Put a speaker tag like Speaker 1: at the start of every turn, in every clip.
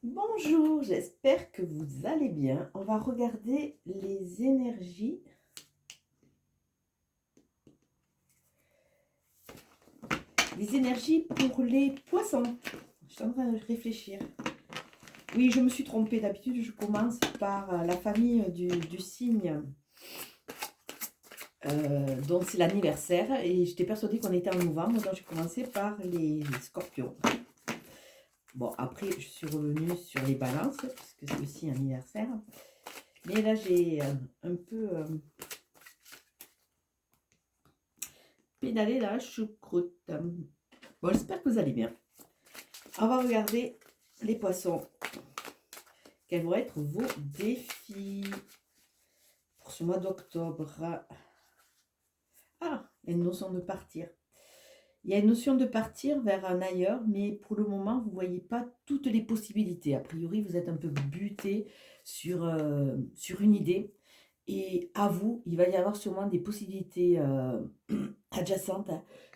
Speaker 1: Bonjour, j'espère que vous allez bien. On va regarder les énergies. Les énergies pour les poissons. Je suis en train de réfléchir. Oui, je me suis trompée. D'habitude, je commence par la famille du signe dont c'est l'anniversaire. Et j'étais persuadée qu'on était en novembre, donc j'ai commencé par les scorpions. Bon, après, je suis revenue sur les balances, puisque c'est aussi un anniversaire. Mais là, j'ai un peu pédalé la choucroute. Bon, j'espère que vous allez bien. On va regarder les poissons. Quels vont être vos défis pour ce mois d'octobre? Ah, il y a une notion de partir. Il y a une notion de partir vers un ailleurs, mais pour le moment, vous ne voyez pas toutes les possibilités. A priori, vous êtes un peu buté sur une idée. Et à vous, il va y avoir sûrement des possibilités adjacentes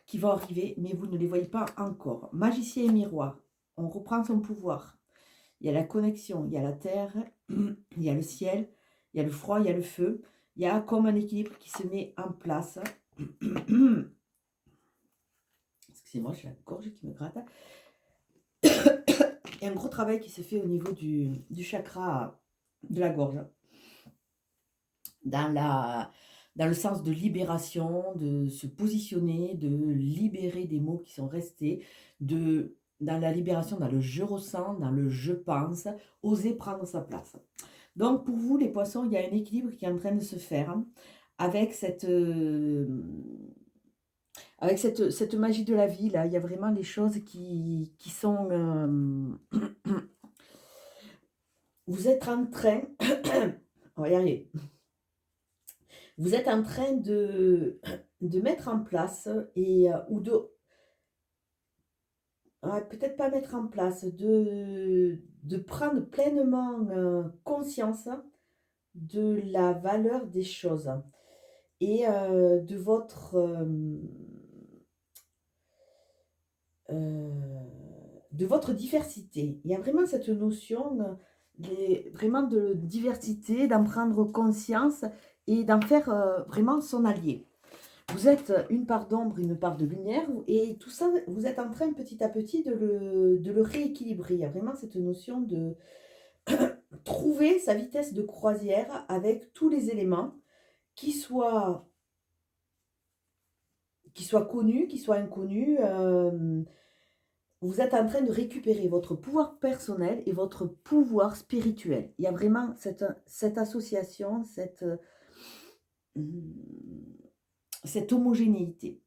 Speaker 1: qui vont arriver, mais vous ne les voyez pas encore. Magicien et miroir, on reprend son pouvoir. Il y a la connexion, il y a la terre, il y a le ciel, il y a le froid, il y a le feu. Il y a comme un équilibre qui se met en place. Excusez-moi, j'ai la gorge qui me gratte. Il y a un gros travail qui se fait au niveau du chakra de la gorge. Dans le sens de libération, de se positionner, de libérer des mots qui sont restés, dans la libération, dans le je ressens, dans le je pense, oser prendre sa place. Donc pour vous, les poissons, il y a un équilibre qui est en train de se faire avec cette magie de la vie. Là, il y a vraiment les choses qui sont... vous êtes en train... On va y arriver. Vous êtes en train de mettre en place ou de peut-être pas mettre en place, de prendre pleinement conscience de la valeur des choses et de votre diversité. Il y a vraiment cette notion vraiment de diversité, d'en prendre conscience et d'en faire vraiment son allié. Vous êtes une part d'ombre, une part de lumière, et tout ça, vous êtes en train petit à petit de le rééquilibrer. Il y a vraiment cette notion de trouver sa vitesse de croisière avec tous les éléments, qui soient connus, qui soient inconnus. Vous êtes en train de récupérer votre pouvoir personnel et votre pouvoir spirituel. Il y a vraiment cette association, cette homogénéité.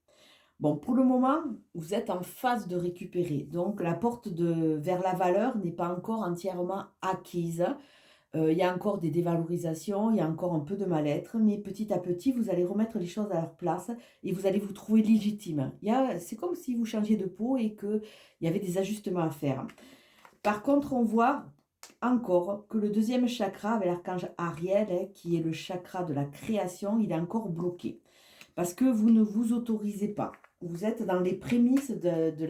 Speaker 1: Bon, pour le moment, vous êtes en phase de récupérer. Donc, la porte vers la valeur n'est pas encore entièrement acquise. Il y a encore des dévalorisations, il y a encore un peu de mal-être, mais petit à petit, vous allez remettre les choses à leur place et vous allez vous trouver légitime. C'est comme si vous changiez de peau et qu'il y avait des ajustements à faire. Par contre, on voit encore que le deuxième chakra, avec l'archange Ariel, qui est le chakra de la création, il est encore bloqué. Parce que vous ne vous autorisez pas. Vous êtes dans les prémices de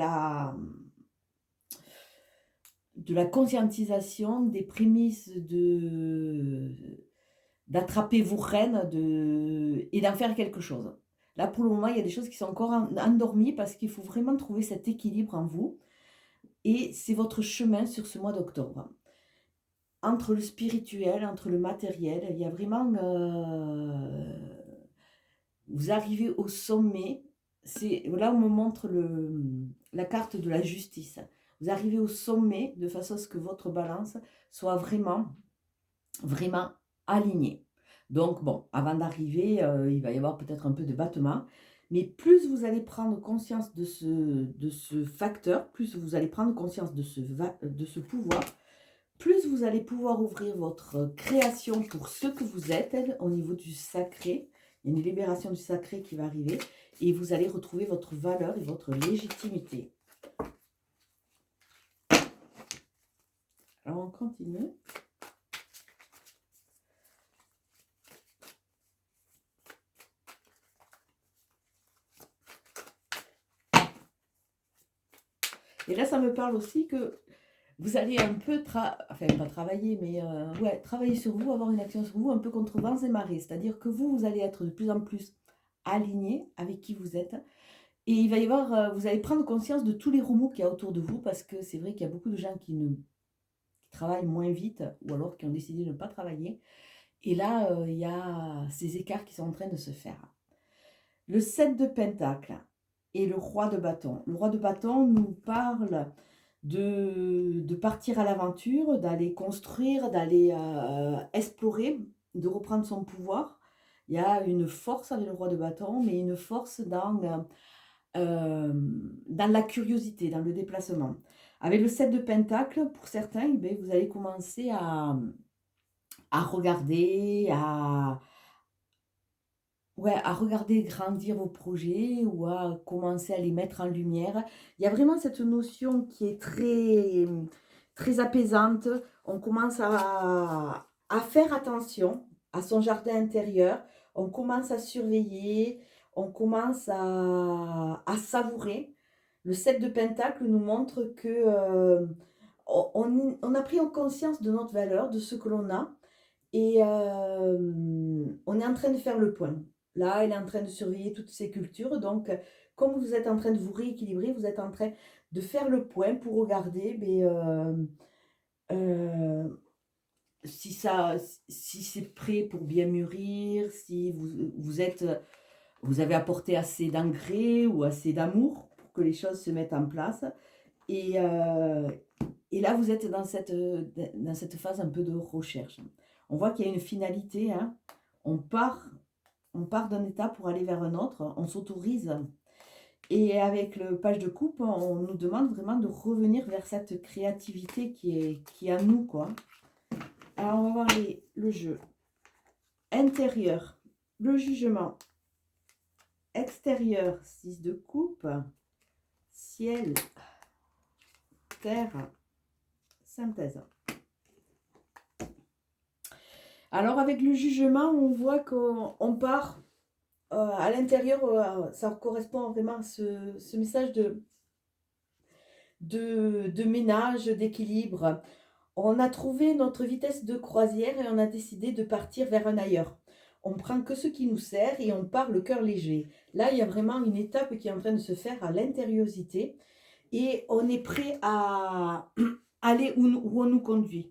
Speaker 1: la conscientisation, des prémices d'attraper vos rênes et d'en faire quelque chose. Là, pour le moment, il y a des choses qui sont encore endormies parce qu'il faut vraiment trouver cet équilibre en vous. Et c'est votre chemin sur ce mois d'octobre. Entre le spirituel, entre le matériel, il y a vraiment... vous arrivez au sommet. Là, on me montre la carte de la justice. Vous arrivez au sommet de façon à ce que votre balance soit vraiment, vraiment alignée. Donc, bon, avant d'arriver, il va y avoir peut-être un peu de battement. Mais plus vous allez prendre conscience de ce facteur, plus vous allez prendre conscience de ce pouvoir, plus vous allez pouvoir ouvrir votre création pour ce que vous êtes, au niveau du sacré. Il y a une libération du sacré qui va arriver et vous allez retrouver votre valeur et votre légitimité. Alors on continue. Et là, ça me parle aussi que vous allez un peu enfin pas travailler, mais ouais, travailler sur vous, avoir une action sur vous un peu contre vents et marées. C'est-à-dire que vous allez être de plus en plus aligné avec qui vous êtes et il va y avoir, vous allez prendre conscience de tous les remous qu'il y a autour de vous parce que c'est vrai qu'il y a beaucoup de gens qui travaillent moins vite ou alors qui ont décidé de ne pas travailler et là, il y a ces écarts qui sont en train de se faire. Le 7 de Pentacle et le roi de bâton. Le roi de bâton nous parle de partir à l'aventure, d'aller construire, d'aller explorer, de reprendre son pouvoir. Il y a une force avec le roi de bâton, mais une force dans la curiosité, dans le déplacement. Avec le 7 de Pentacle, pour certains, eh bien, vous allez commencer à regarder, ouais, à regarder grandir vos projets ou à commencer à les mettre en lumière. Il y a vraiment cette notion qui est très, très apaisante. On commence à faire attention à son jardin intérieur. On commence à surveiller. On commence à savourer. Le 7 de Pentacle nous montre que on a pris en conscience de notre valeur, de ce que l'on a. Et on est en train de faire le point. Là, elle est en train de surveiller toutes ces cultures. Donc, comme vous êtes en train de vous rééquilibrer, vous êtes en train de faire le point pour regarder euh, si ça, si c'est prêt pour bien mûrir, si vous avez apporté assez d'engrais ou assez d'amour pour que les choses se mettent en place. Et, euh, et là, vous êtes dans cette phase un peu de recherche. On voit qu'il y a une finalité, hein. On part, on part d'un état pour aller vers un autre, on s'autorise. Et avec le page de coupe, on nous demande vraiment de revenir vers cette créativité qui est à nous, quoi. Alors, on va voir le jeu. Intérieur, le jugement. Extérieur, 6 de coupe. Ciel, terre, synthèse. Alors avec le jugement, on voit qu'on part à l'intérieur, ça correspond vraiment à ce message de ménage, d'équilibre. On a trouvé notre vitesse de croisière et on a décidé de partir vers un ailleurs. On prend que ce qui nous sert et on part le cœur léger. Là, il y a vraiment une étape qui est en train de se faire à l'intériorité et on est prêt à aller où on nous conduit.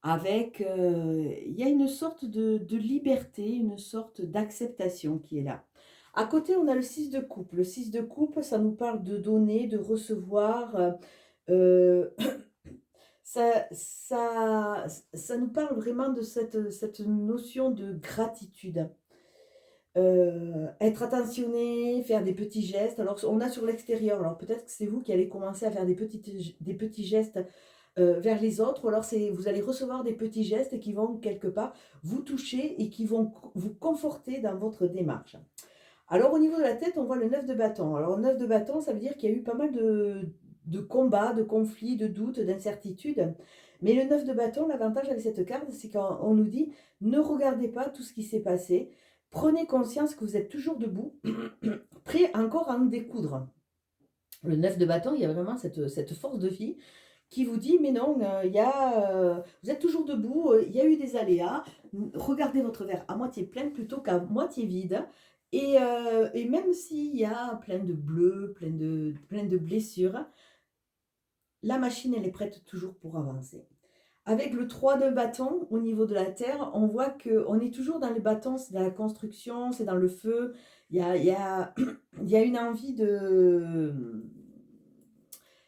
Speaker 1: Avec, il y a une sorte de liberté, une sorte d'acceptation qui est là. À côté, on a le 6 de coupe. Le 6 de coupe, ça nous parle de donner, de recevoir. Euh, ça nous parle vraiment de cette notion de gratitude. Être attentionné, faire des petits gestes. Alors, on a sur l'extérieur, alors peut-être que c'est vous qui allez commencer à faire des petits gestes vers les autres, ou alors vous allez recevoir des petits gestes qui vont quelque part vous toucher et qui vont vous conforter dans votre démarche. Alors au niveau de la tête, on voit le 9 de bâton. Alors le 9 de bâton, ça veut dire qu'il y a eu pas mal de combats, de conflits, de doutes, d'incertitudes. Mais le 9 de bâton, l'avantage avec cette carte, c'est qu'on nous dit ne regardez pas tout ce qui s'est passé, prenez conscience que vous êtes toujours debout, prêt encore à en découdre. Le 9 de bâton, il y a vraiment cette force de vie qui vous dit, mais non, vous êtes toujours debout, il y a eu des aléas, regardez votre verre à moitié plein plutôt qu'à moitié vide. Et même s'il y a plein de bleus, plein de blessures, la machine, elle est prête toujours pour avancer. Avec le 3 de bâton, au niveau de la terre, on voit qu'on est toujours dans les bâtons, c'est dans la construction, c'est dans le feu. Il y a une envie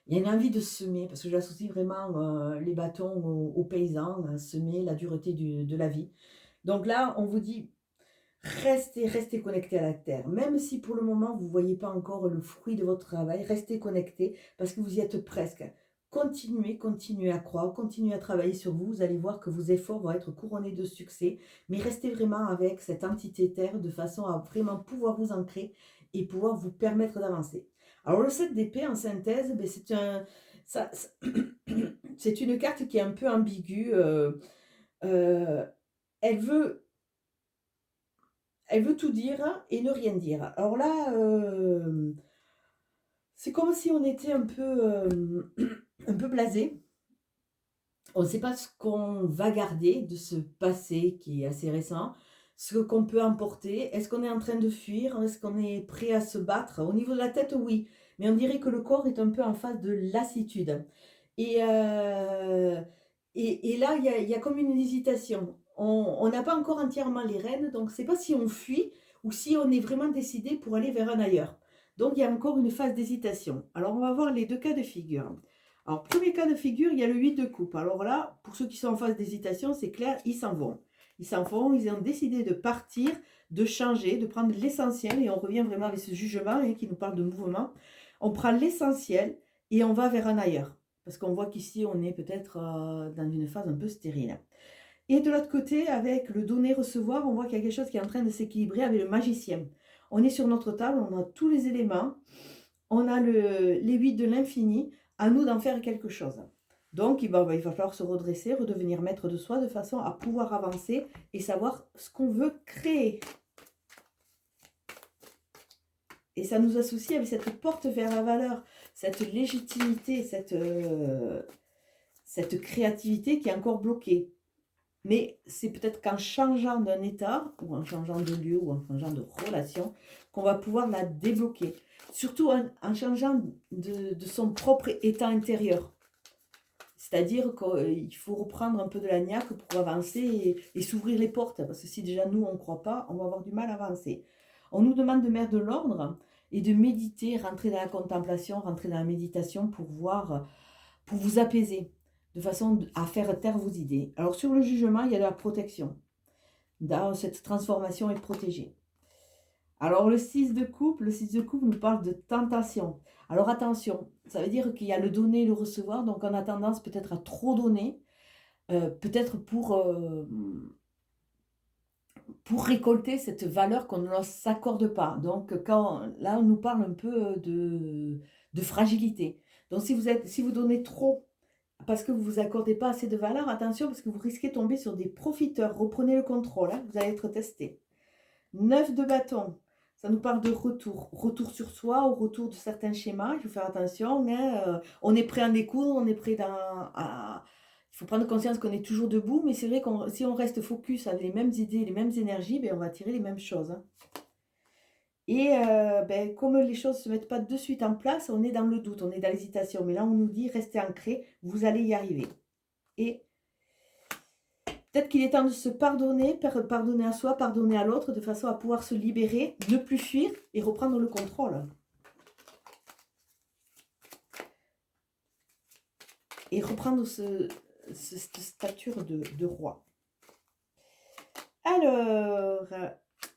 Speaker 1: il y a une envie de semer, parce que j'associe vraiment les bâtons aux paysans, à semer la dureté de la vie. Donc là, on vous dit, restez connectés à la terre. Même si pour le moment, vous ne voyez pas encore le fruit de votre travail, restez connectés parce que vous y êtes presque. Continuez à croire, continuez à travailler sur vous. Vous allez voir que vos efforts vont être couronnés de succès. Mais restez vraiment avec cette entité terre de façon à vraiment pouvoir vous ancrer et pouvoir vous permettre d'avancer. Alors le 7 d'épée en synthèse, ben, c'est une carte qui est un peu ambiguë. Euh, elle veut tout dire et ne rien dire. Alors là, c'est comme si on était un peu, un peu blasé. On ne sait pas ce qu'on va garder de ce passé qui est assez récent, ce qu'on peut emporter. Est-ce qu'on est en train de fuir? Est-ce qu'on est prêt à se battre? Au niveau de la tête, oui, mais on dirait que le corps est un peu en phase de lassitude et et là, il y a comme une hésitation. On n'a pas encore entièrement les rênes, donc c'est pas si on fuit ou si on est vraiment décidé pour aller vers un ailleurs. Donc il y a encore une phase d'hésitation. Alors on va voir les 2 cas de figure. Alors, premier cas de figure, il y a le 8 de coupe. Alors là, pour ceux qui sont en phase d'hésitation, c'est clair, ils s'en vont. Ils s'en vont, ils ont décidé de partir, de changer, de prendre l'essentiel, et on revient vraiment avec ce jugement qui nous parle de mouvement. On prend l'essentiel et on va vers un ailleurs. Parce qu'on voit qu'ici, on est peut-être dans une phase un peu stérile. Et de l'autre côté, avec le donner-recevoir, on voit qu'il y a quelque chose qui est en train de s'équilibrer avec le magicien. On est sur notre table, on a tous les éléments, on a les 8 de l'infini, à nous d'en faire quelque chose. Donc, il va falloir se redresser, redevenir maître de soi, de façon à pouvoir avancer et savoir ce qu'on veut créer. Et ça nous associe avec cette porte vers la valeur, cette légitimité, cette créativité qui est encore bloquée. Mais c'est peut-être qu'en changeant d'un état, ou en changeant de lieu, ou en changeant de relation, qu'on va pouvoir la débloquer. Surtout en changeant de son propre état intérieur. C'est-à-dire qu'il faut reprendre un peu de la niaque pour avancer et s'ouvrir les portes. Parce que si déjà nous, on ne croit pas, on va avoir du mal à avancer. On nous demande de mettre de l'ordre et de méditer, rentrer dans la contemplation, rentrer dans la méditation pour voir, pour vous apaiser, de façon à faire taire vos idées. Alors sur le jugement, il y a de la protection. Dans cette transformation est protégée. Alors le 6 de coupe, nous parle de tentation. Alors attention, ça veut dire qu'il y a le donner et le recevoir, donc on a tendance peut-être à trop donner, peut-être pour récolter cette valeur qu'on ne s'accorde pas. Donc là, on nous parle un peu de fragilité. Donc si vous donnez trop parce que vous ne vous accordez pas assez de valeur, attention parce que vous risquez de tomber sur des profiteurs. Reprenez le contrôle, hein, vous allez être testé. 9 de bâton, ça nous parle de retour. Retour sur soi, au retour de certains schémas. Il faut faire attention. Hein, on est prêt à en découdre, on est prêt il faut prendre conscience qu'on est toujours debout, mais c'est vrai que si on reste focus avec les mêmes idées, les mêmes énergies, ben, on va attirer les mêmes choses. Hein. Et ben, comme les choses ne se mettent pas de suite en place, on est dans le doute, on est dans l'hésitation. Mais là, on nous dit, restez ancrés, vous allez y arriver. Et peut-être qu'il est temps de se pardonner, pardonner à soi, pardonner à l'autre, de façon à pouvoir se libérer, ne plus fuir et reprendre le contrôle. Et reprendre cette stature de roi. Alors,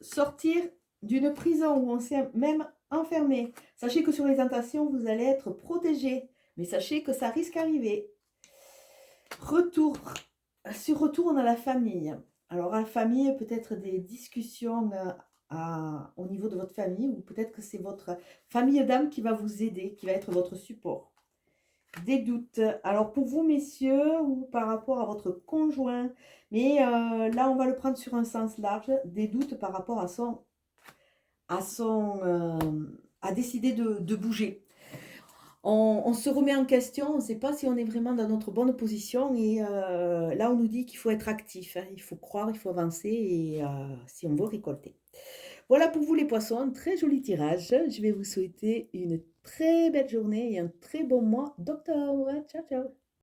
Speaker 1: sortir d'une prison où on s'est même enfermé. Sachez que sur les tentations, vous allez être protégé. Mais sachez que ça risque d'arriver. Retour. Sur retour, on a la famille. Alors, la famille, peut-être des discussions au niveau de votre famille, ou peut-être que c'est votre famille d'âme qui va vous aider, qui va être votre support. Des doutes. Alors, pour vous, messieurs, ou par rapport à votre conjoint, mais là, on va le prendre sur un sens large, des doutes par rapport à décider de bouger. On se remet en question, on ne sait pas si on est vraiment dans notre bonne position et là on nous dit qu'il faut être actif, hein, il faut croire, il faut avancer et si on veut récolter. Voilà pour vous les poissons, un très joli tirage. Je vais vous souhaiter une très belle journée et un très bon mois d'octobre. Ciao ciao.